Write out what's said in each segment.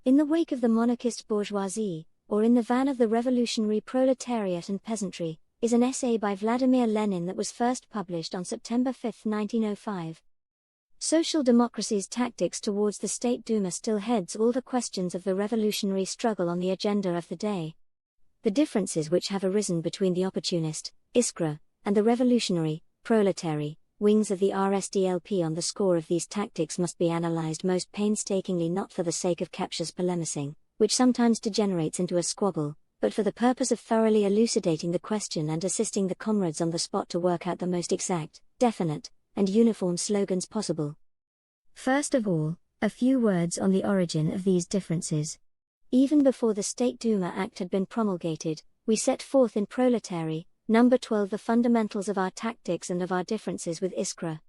In the wake of the monarchist bourgeoisie, or in the van of the revolutionary proletariat and peasantry, is an essay by Vladimir Lenin that was first published on September 5, 1905. Social democracy's tactics towards the State Duma still heads all the questions of the revolutionary struggle on the agenda of the day. The differences which have arisen between the opportunist, Iskra, and the revolutionary, proletary, wings of the RSDLP on the score of these tactics must be analyzed most painstakingly, not for the sake of captious polemicing, which sometimes degenerates into a squabble, but for the purpose of thoroughly elucidating the question and assisting the comrades on the spot to work out the most exact, definite, and uniform slogans possible. First of all, a few words on the origin of these differences. Even before the State Duma Act had been promulgated, we set forth in Proletary, number 12, the fundamentals of our tactics and of our differences with Iskra.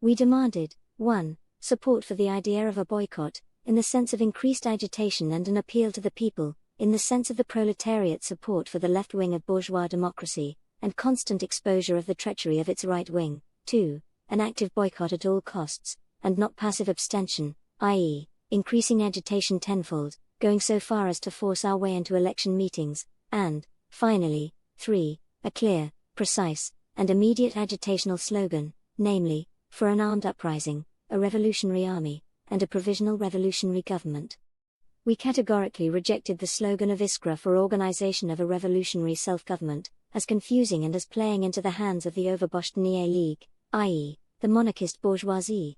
We demanded, 1. Support for the idea of a boycott, in the sense of increased agitation and an appeal to the people, in the sense of the proletariat support for the left wing of bourgeois democracy, and constant exposure of the treachery of its right wing. 2. An active boycott at all costs, and not passive abstention, i.e., increasing agitation tenfold, going so far as to force our way into election meetings, and, finally, 3. A clear, precise, and immediate agitational slogan, namely, for an armed uprising, a revolutionary army, and a provisional revolutionary government. We categorically rejected the slogan of Iskra for organization of a revolutionary self-government, as confusing and as playing into the hands of the Overboschtnie League, i.e., the monarchist bourgeoisie.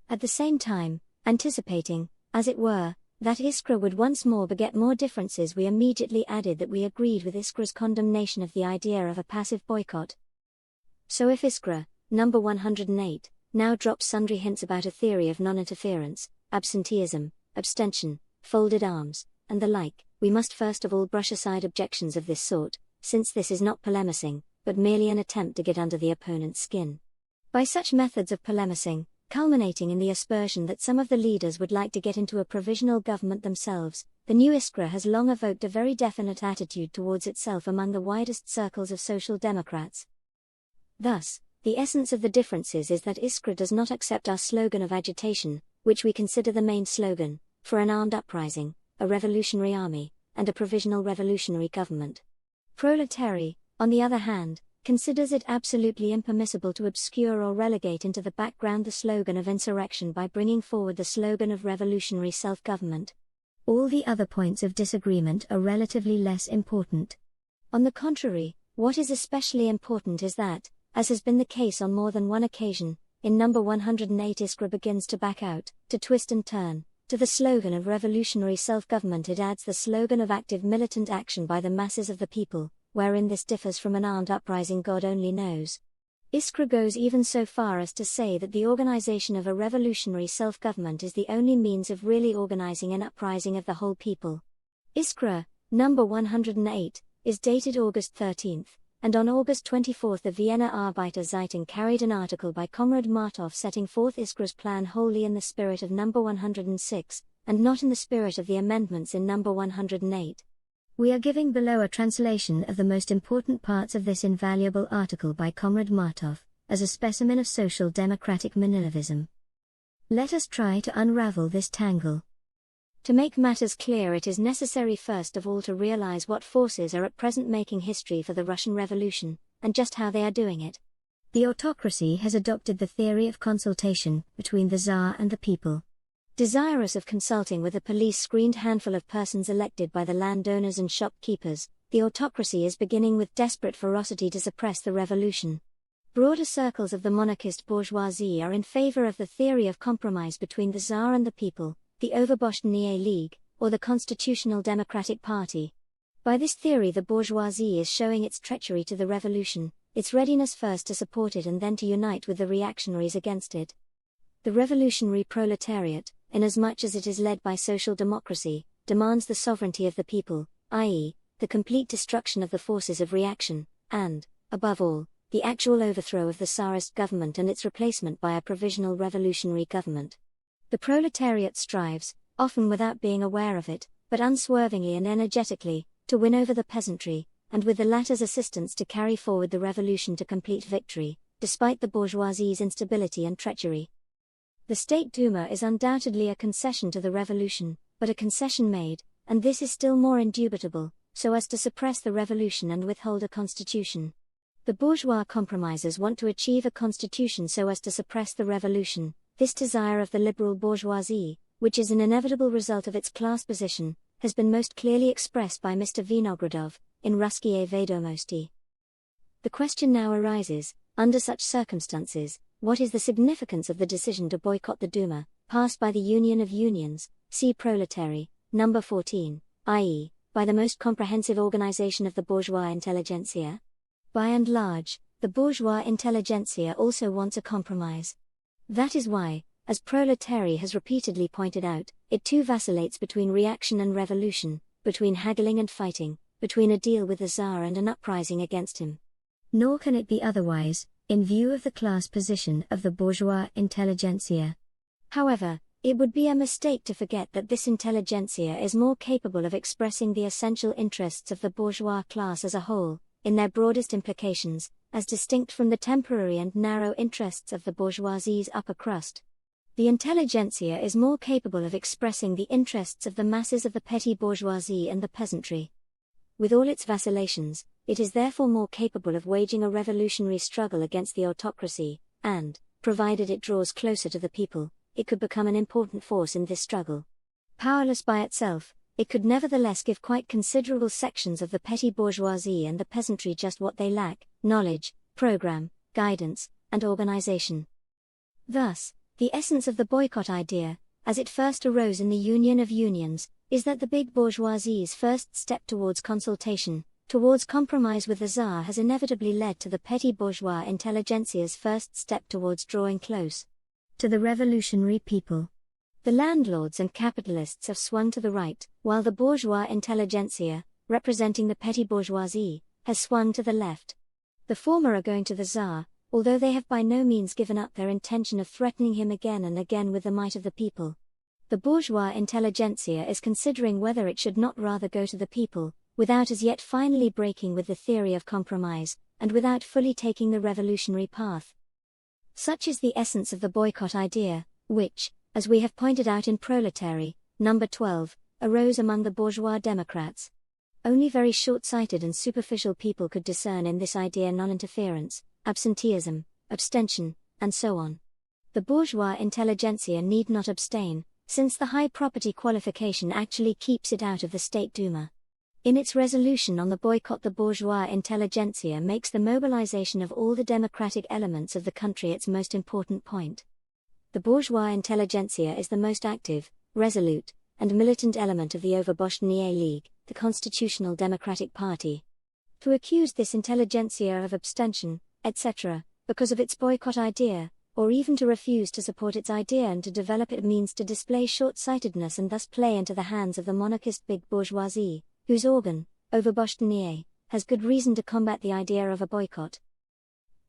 At the same time, anticipating, as it were, that Iskra would once more beget more differences, we immediately added that we agreed with Iskra's condemnation of the idea of a passive boycott. So if Iskra, number 108, now drops sundry hints about a theory of non-interference, absenteeism, abstention, folded arms, and the like, we must first of all brush aside objections of this sort, since this is not polemicing, but merely an attempt to get under the opponent's skin. By such methods of polemicing, culminating in the aspersion that some of the leaders would like to get into a provisional government themselves, the new Iskra has long evoked a very definite attitude towards itself among the widest circles of social democrats. Thus, the essence of the differences is that Iskra does not accept our slogan of agitation, which we consider the main slogan, for an armed uprising, a revolutionary army, and a provisional revolutionary government. Proletary, on the other hand, considers it absolutely impermissible to obscure or relegate into the background the slogan of insurrection by bringing forward the slogan of revolutionary self-government. All the other points of disagreement are relatively less important. On the contrary, what is especially important is that, as has been the case on more than one occasion, in number 108 Iskra begins to back out, to twist and turn. To the slogan of revolutionary self-government it adds the slogan of active militant action by the masses of the people, wherein this differs from an armed uprising God only knows. Iskra goes even so far as to say that the organization of a revolutionary self-government is the only means of really organizing an uprising of the whole people. Iskra, number 108, is dated August 13, and on August 24 the Vienna Arbeiter-Zeitung carried an article by Comrade Martov setting forth Iskra's plan wholly in the spirit of number 106, and not in the spirit of the amendments in number 108. We are giving below a translation of the most important parts of this invaluable article by Comrade Martov, as a specimen of social democratic Manilovism. Let us try to unravel this tangle. To make matters clear, it is necessary first of all to realize what forces are at present making history for the Russian Revolution, and just how they are doing it. The autocracy has adopted the theory of consultation between the Tsar and the people. Desirous of consulting with a police-screened handful of persons elected by the landowners and shopkeepers, the autocracy is beginning with desperate ferocity to suppress the revolution. Broader circles of the monarchist bourgeoisie are in favor of the theory of compromise between the Tsar and the people, the Overboschtnie League, or the Constitutional Democratic Party. By this theory the bourgeoisie is showing its treachery to the revolution, its readiness first to support it and then to unite with the reactionaries against it. The revolutionary proletariat, inasmuch as it is led by social democracy, demands the sovereignty of the people, i.e., the complete destruction of the forces of reaction, and, above all, the actual overthrow of the Tsarist government and its replacement by a provisional revolutionary government. The proletariat strives, often without being aware of it, but unswervingly and energetically, to win over the peasantry, and with the latter's assistance to carry forward the revolution to complete victory, despite the bourgeoisie's instability and treachery. The State Duma is undoubtedly a concession to the revolution, but a concession made, and this is still more indubitable, so as to suppress the revolution and withhold a constitution. The bourgeois compromisers want to achieve a constitution so as to suppress the revolution. This desire of the liberal bourgeoisie, which is an inevitable result of its class position, has been most clearly expressed by Mr. Vinogradov, in Ruskiye Vedomosti. The question now arises, under such circumstances, what is the significance of the decision to boycott the Duma, passed by the Union of Unions, see Proletary, number 14, i.e., by the most comprehensive organization of the bourgeois intelligentsia? By and large, the bourgeois intelligentsia also wants a compromise. That is why, as Proletary has repeatedly pointed out, it too vacillates between reaction and revolution, between haggling and fighting, between a deal with the Tsar and an uprising against him. Nor can it be otherwise, in view of the class position of the bourgeois intelligentsia. However, it would be a mistake to forget that this intelligentsia is more capable of expressing the essential interests of the bourgeois class as a whole, in their broadest implications, as distinct from the temporary and narrow interests of the bourgeoisie's upper crust. The intelligentsia is more capable of expressing the interests of the masses of the petty bourgeoisie and the peasantry. With all its vacillations, it is therefore more capable of waging a revolutionary struggle against the autocracy, and, provided it draws closer to the people, it could become an important force in this struggle. Powerless by itself, it could nevertheless give quite considerable sections of the petty bourgeoisie and the peasantry just what they lack: knowledge, program, guidance, and organization. Thus, the essence of the boycott idea, as it first arose in the Union of Unions, is that the big bourgeoisie's first step towards consultation, towards compromise with the Tsar, has inevitably led to the petty bourgeois intelligentsia's first step towards drawing close to the revolutionary people. The landlords and capitalists have swung to the right, while the bourgeois intelligentsia, representing the petty bourgeoisie, has swung to the left. The former are going to the Tsar, although they have by no means given up their intention of threatening him again and again with the might of the people. The bourgeois intelligentsia is considering whether it should not rather go to the people, without as yet finally breaking with the theory of compromise, and without fully taking the revolutionary path. Such is the essence of the boycott idea, which, as we have pointed out in Proletary, number 12, arose among the bourgeois democrats. Only very short-sighted and superficial people could discern in this idea non-interference, absenteeism, abstention, and so on. The bourgeois intelligentsia need not abstain, since the high property qualification actually keeps it out of the State Duma. In its resolution on the boycott, the bourgeois intelligentsia makes the mobilization of all the democratic elements of the country its most important point. The bourgeois intelligentsia is the most active, resolute, and militant element of the Overboschnie League, the Constitutional Democratic Party. To accuse this intelligentsia of abstention, etc., because of its boycott idea, or even to refuse to support its idea and to develop it, means to display short-sightedness and thus play into the hands of the monarchist big bourgeoisie, whose organ, Overboschnie, has good reason to combat the idea of a boycott.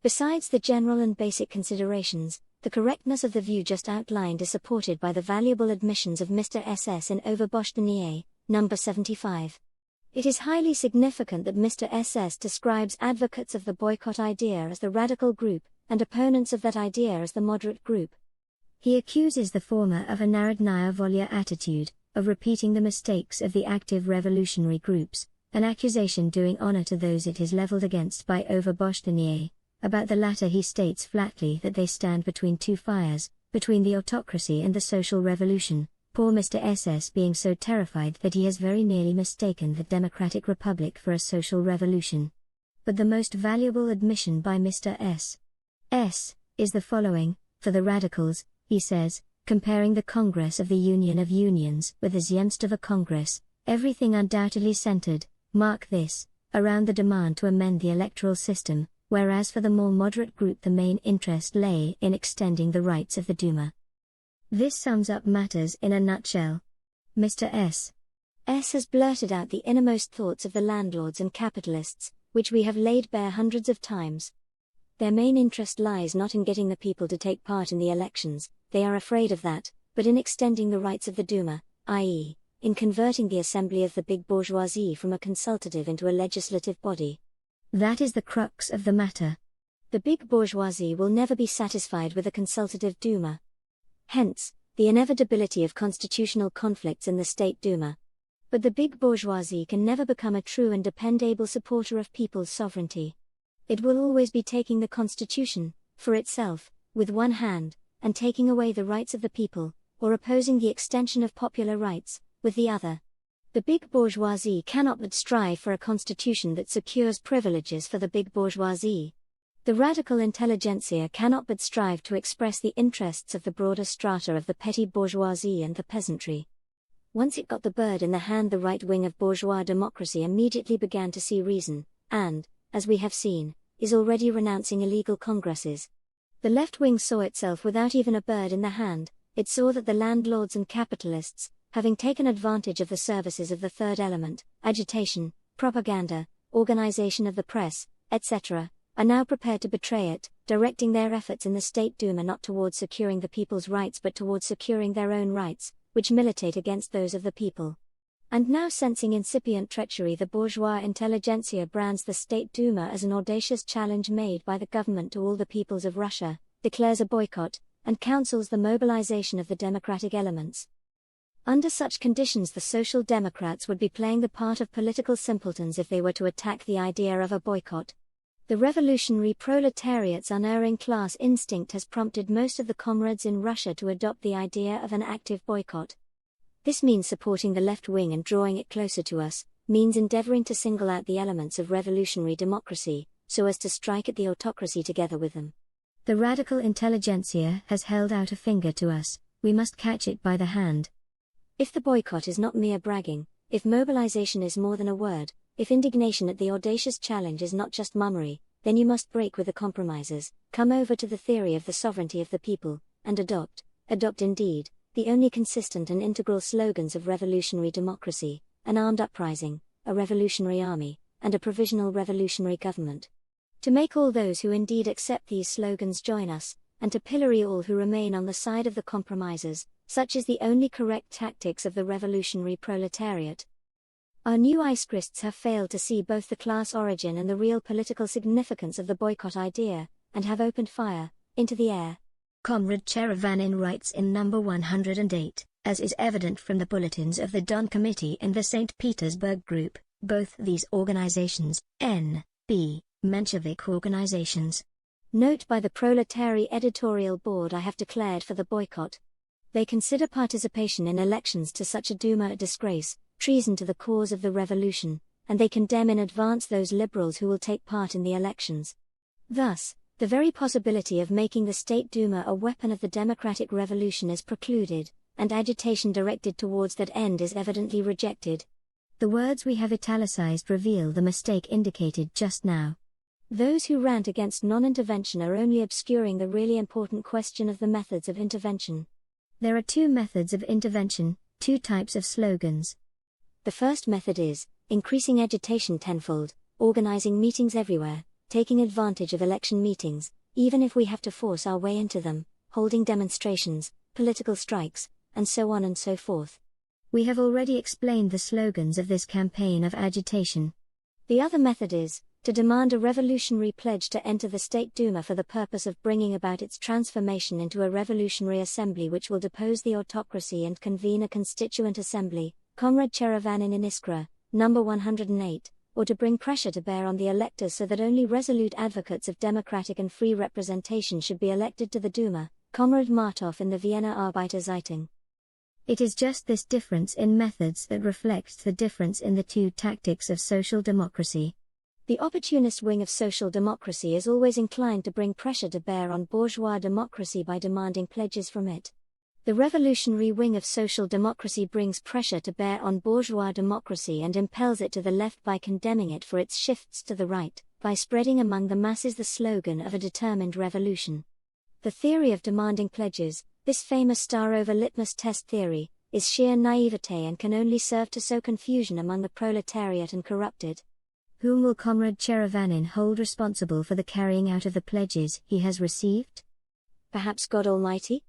Besides the general and basic considerations, the correctness of the view just outlined is supported by the valuable admissions of Mr. SS in Overboschnie, number 75. It is highly significant that Mr. SS describes advocates of the boycott idea as the radical group, and opponents of that idea as the moderate group. He accuses the former of a narodnaya volya attitude, of repeating the mistakes of the active revolutionary groups, an accusation doing honor to those it is leveled against by Overboschnie. About the latter he states flatly that they stand between two fires, between the autocracy and the social revolution, poor Mr. SS being so terrified that he has very nearly mistaken the democratic republic for a social revolution. But the most valuable admission by Mr. S. is the following: for the radicals, he says, comparing the Congress of the Union of Unions with the Zemstova Congress, everything undoubtedly centered, mark this, around the demand to amend the electoral system, whereas for the more moderate group the main interest lay in extending the rights of the Duma. This sums up matters in a nutshell. Mr. S. has blurted out the innermost thoughts of the landlords and capitalists, which we have laid bare hundreds of times. Their main interest lies not in getting the people to take part in the elections, they are afraid of that, but in extending the rights of the Duma, i.e., in converting the assembly of the big bourgeoisie from a consultative into a legislative body. That is the crux of the matter. The big bourgeoisie will never be satisfied with a consultative Duma. Hence, the inevitability of constitutional conflicts in the State Duma. But the big bourgeoisie can never become a true and dependable supporter of people's sovereignty. It will always be taking the constitution, for itself, with one hand, and taking away the rights of the people, or opposing the extension of popular rights, with the other. The big bourgeoisie cannot but strive for a constitution that secures privileges for the big bourgeoisie. The radical intelligentsia cannot but strive to express the interests of the broader strata of the petty bourgeoisie and the peasantry. Once it got the bird in the hand, the right wing of bourgeois democracy immediately began to see reason, and, as we have seen, is already renouncing illegal congresses. The left wing saw itself without even a bird in the hand. It saw that the landlords and capitalists, having taken advantage of the services of the third element, agitation, propaganda, organization of the press, etc., are now prepared to betray it, directing their efforts in the State Duma not towards securing the people's rights but towards securing their own rights, which militate against those of the people. And now, sensing incipient treachery, the bourgeois intelligentsia brands the State Duma as an audacious challenge made by the government to all the peoples of Russia, declares a boycott, and counsels the mobilization of the democratic elements. Under such conditions, the Social Democrats would be playing the part of political simpletons if they were to attack the idea of a boycott. The revolutionary proletariat's unerring class instinct has prompted most of the comrades in Russia to adopt the idea of an active boycott. This means supporting the left wing and drawing it closer to us, means endeavoring to single out the elements of revolutionary democracy, so as to strike at the autocracy together with them. The radical intelligentsia has held out a finger to us, we must catch it by the hand. If the boycott is not mere bragging, if mobilization is more than a word, if indignation at the audacious challenge is not just mummery, then you must break with the compromisers, come over to the theory of the sovereignty of the people, and adopt indeed, the only consistent and integral slogans of revolutionary democracy, an armed uprising, a revolutionary army, and a provisional revolutionary government. To make all those who indeed accept these slogans join us, and to pillory all who remain on the side of the compromisers, such is the only correct tactics of the revolutionary proletariat. Our new Iskrists have failed to see both the class origin and the real political significance of the boycott idea, and have opened fire into the air. Comrade Cheravanin writes in number 108, as is evident from the bulletins of the Don Committee and the St. Petersburg Group, both these organizations, N.B., Menshevik organizations. Note by the Proletary Editorial Board, I have declared for the boycott. They consider participation in elections to such a Duma a disgrace, treason to the cause of the revolution, and they condemn in advance those liberals who will take part in the elections. Thus, the very possibility of making the State Duma a weapon of the democratic revolution is precluded, and agitation directed towards that end is evidently rejected. The words we have italicized reveal the mistake indicated just now. Those who rant against non-intervention are only obscuring the really important question of the methods of intervention. There are two methods of intervention, two types of slogans. The first method is increasing agitation tenfold, organizing meetings everywhere, taking advantage of election meetings, even if we have to force our way into them, holding demonstrations, political strikes, and so on and so forth. We have already explained the slogans of this campaign of agitation. The other method is to demand a revolutionary pledge to enter the State Duma for the purpose of bringing about its transformation into a revolutionary assembly which will depose the autocracy and convene a constituent assembly, Comrade Cheravanin in Iskra, number 108, or to bring pressure to bear on the electors so that only resolute advocates of democratic and free representation should be elected to the Duma, Comrade Martov in the Vienna Arbeiterzeitung. It is just this difference in methods that reflects the difference in the two tactics of social democracy. The opportunist wing of social democracy is always inclined to bring pressure to bear on bourgeois democracy by demanding pledges from it. The revolutionary wing of social democracy brings pressure to bear on bourgeois democracy and impels it to the left by condemning it for its shifts to the right, by spreading among the masses the slogan of a determined revolution. The theory of demanding pledges, this famous star over litmus test theory, is sheer naivete and can only serve to sow confusion among the proletariat and corrupt it. Whom will Comrade Cheravanin hold responsible for the carrying out of the pledges he has received? Perhaps God Almighty?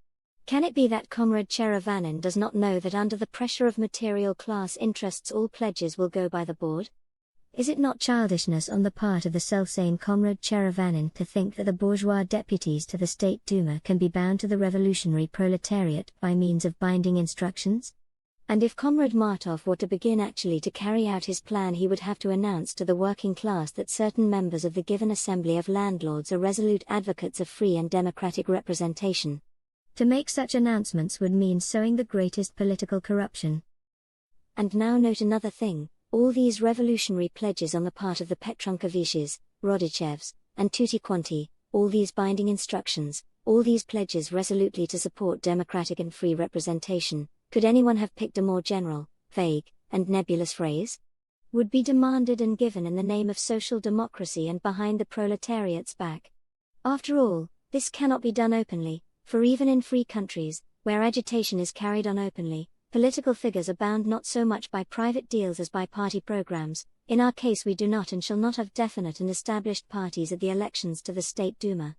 Can it be that Comrade Cheravanin does not know that under the pressure of material class interests all pledges will go by the board? Is it not childishness on the part of the selfsame Comrade Cherevanin to think that the bourgeois deputies to the State Duma can be bound to the revolutionary proletariat by means of binding instructions? And if Comrade Martov were to begin actually to carry out his plan, he would have to announce to the working class that certain members of the given assembly of landlords are resolute advocates of free and democratic representation. To make such announcements would mean sowing the greatest political corruption. And now note another thing. All these revolutionary pledges on the part of the Petrankoviches, Rodichevs, and Tutti Quanti, all these binding instructions, all these pledges resolutely to support democratic and free representation, could anyone have picked a more general, vague, and nebulous phrase? Would be demanded and given in the name of social democracy and behind the proletariat's back. After all, this cannot be done openly, for even in free countries, where agitation is carried on openly, political figures are bound not so much by private deals as by party programs. In our case, we do not and shall not have definite and established parties at the elections to the State Duma.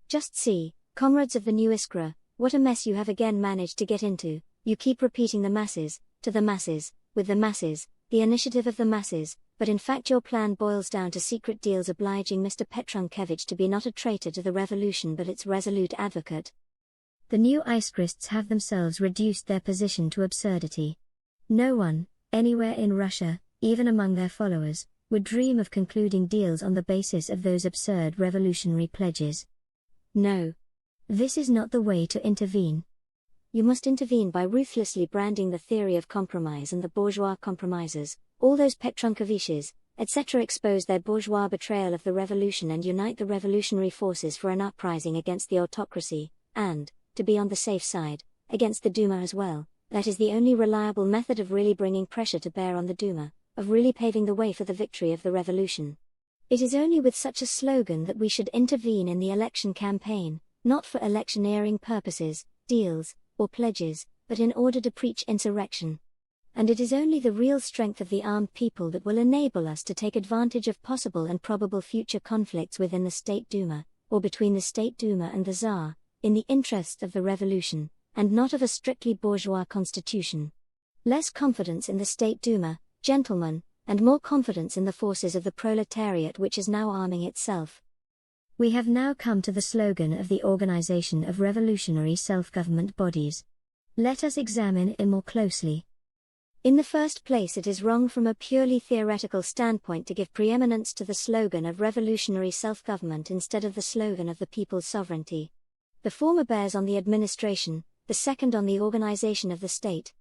Just see, comrades of the new Iskra, what a mess you have again managed to get into. You keep repeating the masses, to the masses, with the masses, the initiative of the masses, but in fact your plan boils down to secret deals obliging Mr. Petrunkevich to be not a traitor to the revolution but its resolute advocate. The new Iskrists have themselves reduced their position to absurdity. No one, anywhere in Russia, even among their followers, would dream of concluding deals on the basis of those absurd revolutionary pledges. No. This is not the way to intervene. You must intervene by ruthlessly branding the theory of compromise and the bourgeois compromisers, all those Petrankoviches, etc. expose their bourgeois betrayal of the revolution and unite the revolutionary forces for an uprising against the autocracy, and, to be on the safe side, against the Duma as well. That is the only reliable method of really bringing pressure to bear on the Duma, of really paving the way for the victory of the revolution. It is only with such a slogan that we should intervene in the election campaign, not for electioneering purposes, deals, or pledges, but in order to preach insurrection. And it is only the real strength of the armed people that will enable us to take advantage of possible and probable future conflicts within the State Duma, or between the State Duma and the Tsar, in the interests of the revolution, and not of a strictly bourgeois constitution. Less confidence in the State Duma, gentlemen, and more confidence in the forces of the proletariat which is now arming itself. We have now come to the slogan of the organization of revolutionary self-government bodies. Let us examine it more closely. In the first place, it is wrong from a purely theoretical standpoint to give preeminence to the slogan of revolutionary self-government instead of the slogan of the people's sovereignty. The former bears on the administration, the second on the organization of the state.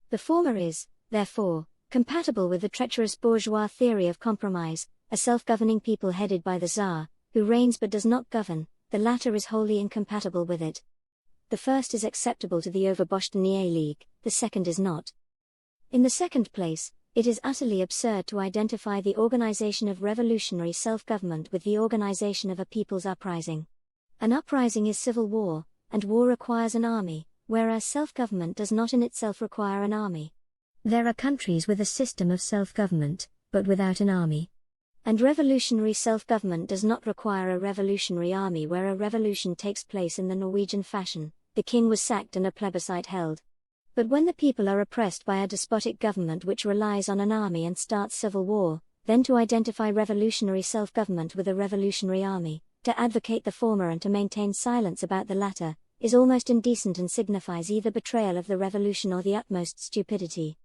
The former is, therefore, compatible with the treacherous bourgeois theory of compromise, a self-governing people headed by the Tsar, who reigns but does not govern. The latter is wholly incompatible with it. The first is acceptable to the Overboschtanie League, the second is not. In the second place, it is utterly absurd to identify the organization of revolutionary self-government with the organization of a people's uprising. An uprising is civil war, and war requires an army, whereas self-government does not in itself require an army. There are countries with a system of self-government, but without an army. And revolutionary self-government does not require a revolutionary army where a revolution takes place in the Norwegian fashion. The king was sacked and a plebiscite held. But when the people are oppressed by a despotic government which relies on an army and starts civil war, then to identify revolutionary self-government with a revolutionary army, to advocate the former and to maintain silence about the latter, is almost indecent and signifies either betrayal of the revolution or the utmost stupidity.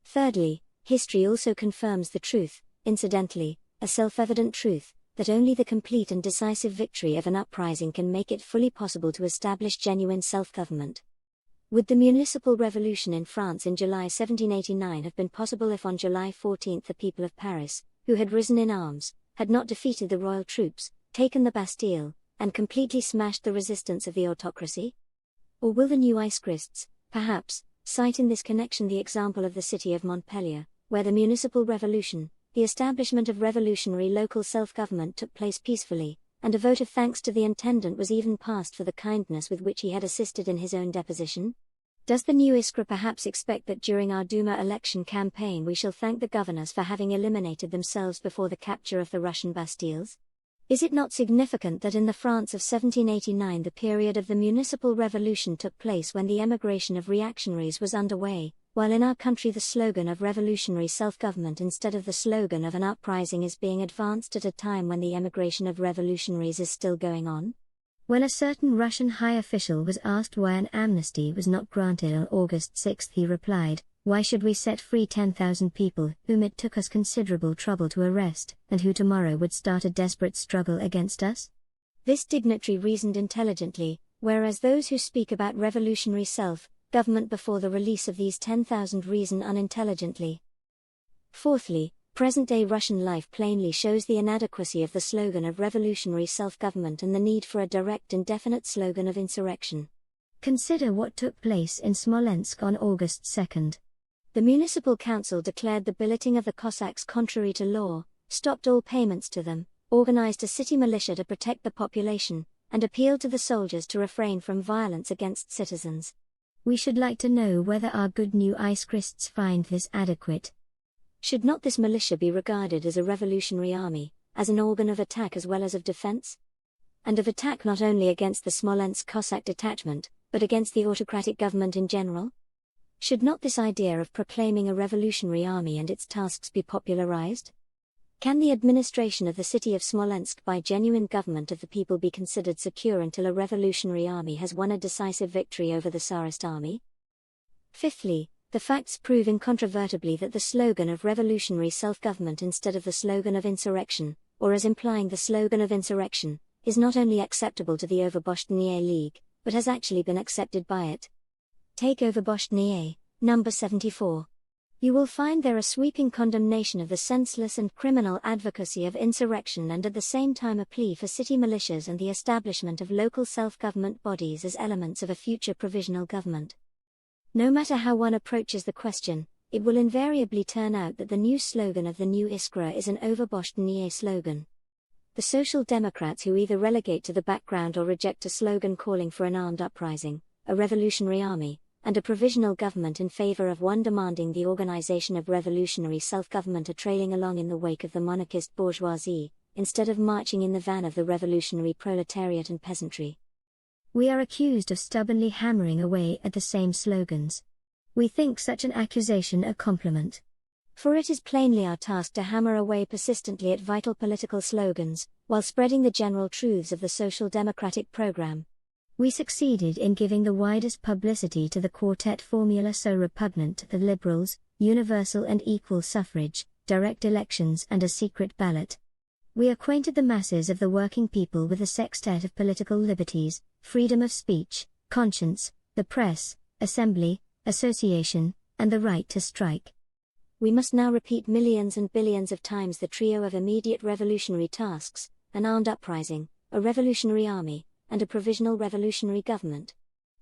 Thirdly, history also confirms the truth, incidentally, a self-evident truth, that only the complete and decisive victory of an uprising can make it fully possible to establish genuine self-government. Would the municipal revolution in France in July 1789 have been possible if on July 14 the people of Paris, who had risen in arms, had not defeated the royal troops, taken the Bastille, and completely smashed the resistance of the autocracy? Or will the new Iskrists, perhaps, cite in this connection the example of the city of Montpellier, where the municipal revolution, the establishment of revolutionary local self-government took place peacefully, and a vote of thanks to the intendant was even passed for the kindness with which he had assisted in his own deposition? Does the new Iskra perhaps expect that during our Duma election campaign we shall thank the governors for having eliminated themselves before the capture of the Russian Bastilles? Is it not significant that in the France of 1789 the period of the municipal revolution took place when the emigration of reactionaries was underway, while in our country the slogan of revolutionary self-government instead of the slogan of an uprising is being advanced at a time when the emigration of revolutionaries is still going on? When a certain Russian high official was asked why an amnesty was not granted on August 6, he replied, "Why should we set free 10,000 people whom it took us considerable trouble to arrest, and who tomorrow would start a desperate struggle against us?" This dignitary reasoned intelligently, whereas those who speak about revolutionary self-government before the release of these 10,000 reason unintelligently. Fourthly, present-day Russian life plainly shows the inadequacy of the slogan of revolutionary self-government and the need for a direct and definite slogan of insurrection. Consider what took place in Smolensk on August 2. The municipal council declared the billeting of the Cossacks contrary to law, stopped all payments to them, organized a city militia to protect the population, and appealed to the soldiers to refrain from violence against citizens. We should like to know whether our good new Ice-Christs find this adequate. Should not this militia be regarded as a revolutionary army, as an organ of attack as well as of defense? And of attack not only against the Smolensk Cossack detachment, but against the autocratic government in general? Should not this idea of proclaiming a revolutionary army and its tasks be popularized? Can the administration of the city of Smolensk by genuine government of the people be considered secure until a revolutionary army has won a decisive victory over the Tsarist army? Fifthly, the facts prove incontrovertibly that the slogan of revolutionary self-government instead of the slogan of insurrection, or as implying the slogan of insurrection, is not only acceptable to the Overboshchnie League, but has actually been accepted by it. Take Overboshchnie, number 74. You will find there a sweeping condemnation of the senseless and criminal advocacy of insurrection and at the same time a plea for city militias and the establishment of local self-government bodies as elements of a future provisional government. No matter how one approaches the question, it will invariably turn out that the new slogan of the new Iskra is an Overboshchnie slogan. The Social Democrats who either relegate to the background or reject a slogan calling for an armed uprising, a revolutionary army, and a provisional government in favor of one demanding the organization of revolutionary self-government are trailing along in the wake of the monarchist bourgeoisie, instead of marching in the van of the revolutionary proletariat and peasantry. We are accused of stubbornly hammering away at the same slogans. We think such an accusation a compliment. For it is plainly our task to hammer away persistently at vital political slogans, while spreading the general truths of the social democratic program. We succeeded in giving the widest publicity to the quartet formula so repugnant to the liberals: universal and equal suffrage, direct elections and a secret ballot. We acquainted the masses of the working people with the sextet of political liberties: freedom of speech, conscience, the press, assembly, association, and the right to strike. We must now repeat millions and billions of times the trio of immediate revolutionary tasks: an armed uprising, a revolutionary army, and a provisional revolutionary government.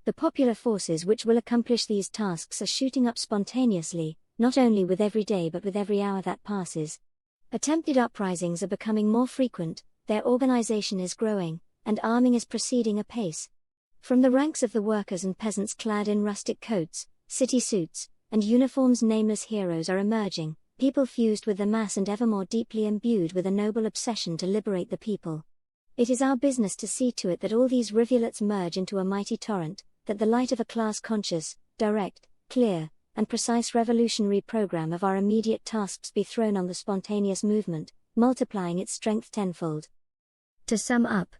The popular forces which will accomplish these tasks are shooting up spontaneously, not only with every day but with every hour that passes. Attempted uprisings are becoming more frequent, their organization is growing, and arming is proceeding apace. From the ranks of the workers and peasants clad in rustic coats, city suits, and uniforms nameless heroes are emerging, people fused with the mass and ever more deeply imbued with a noble obsession to liberate the people. It is our business to see to it that all these rivulets merge into a mighty torrent, that the light of a class-conscious, direct, clear, and precise revolutionary program of our immediate tasks be thrown on the spontaneous movement, multiplying its strength tenfold. To sum up,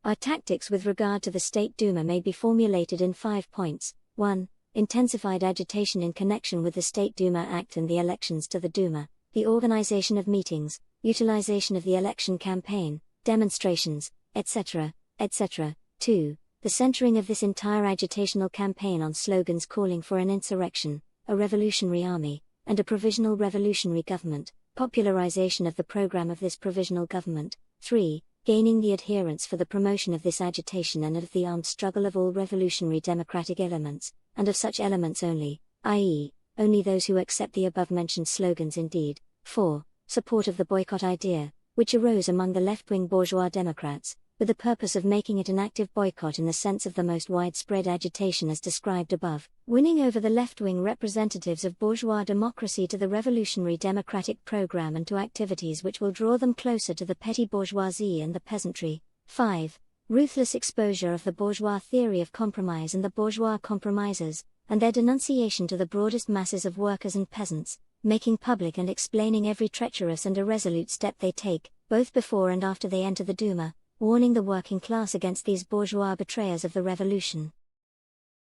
our tactics with regard to the State Duma may be formulated in 5 points. 1. Intensified agitation in connection with the State Duma Act and the elections to the Duma, the organization of meetings, utilization of the election campaign, demonstrations, etc., etc. 2. The centering of this entire agitational campaign on slogans calling for an insurrection, a revolutionary army, and a provisional revolutionary government, popularization of the program of this provisional government. 3. Gaining the adherents for the promotion of this agitation and of the armed struggle of all revolutionary democratic elements, and of such elements only, i.e., only those who accept the above-mentioned slogans indeed. 4. Support of the boycott idea, which arose among the left-wing bourgeois Democrats, with the purpose of making it an active boycott in the sense of the most widespread agitation as described above, winning over the left-wing representatives of bourgeois democracy to the revolutionary democratic program and to activities which will draw them closer to the petty bourgeoisie and the peasantry. 5. Ruthless exposure of the bourgeois theory of compromise and the bourgeois compromisers, and their denunciation to the broadest masses of workers and peasants, making public and explaining every treacherous and irresolute step they take, both before and after they enter the Duma, warning the working class against these bourgeois betrayers of the revolution.